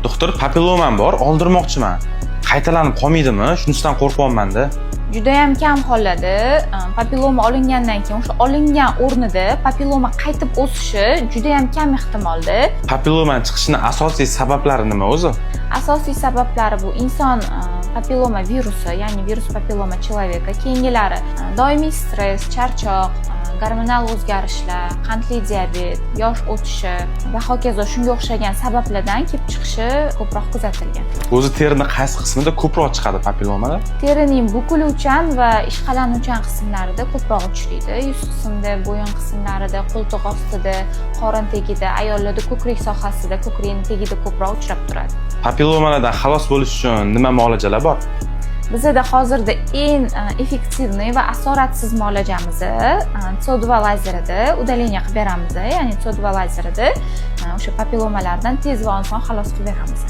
Doktor, papillomam bor, oldirmoqchiman. Qaytalanib qolmaydimi? Shunisidan qo'rqyapman-da. Juda ham kam hollarda papilloma olingandan keyin o'sha olingan o'rnida papilloma qaytib o'sishi juda ham kam ehtimolda. Papilloma chiqishining asosiy sabablari nima o'zi? Asosiy sabablari bu inson papilloma virusi, ya'ni virus papilloma человека, keyingilari doimiy stress, charchoq, gormonal o'zgarishlar, qandli diabet, yosh o'tishi va hokazo shunga o'xshagan sabablardan kelib chiqishi ko'proq kuzatilgan. O'zi terining qaysi qismida ko'proq chiqadi papillomalar? Terining bukiluvchan va ishqalanuvchan qismlarida ko'proq uchraydi. Yuz qismida, bo'yin qismlarida, qo'ltiq ostida, qorin tagida, ayollarda ko'krak sohasida, ko'krakning tagida ko'proq uchrab turadi. Papillomalardan xalos bo'lish uchun nima muolajalar bor? Bizda hozirda eng effektivniy va asoratsiz muolajamiz CO2 lazerida udalение qilib beramiz, ya'ni CO2 lazerida o'sha papillomalardan tez va oson xalos qilib beramiz.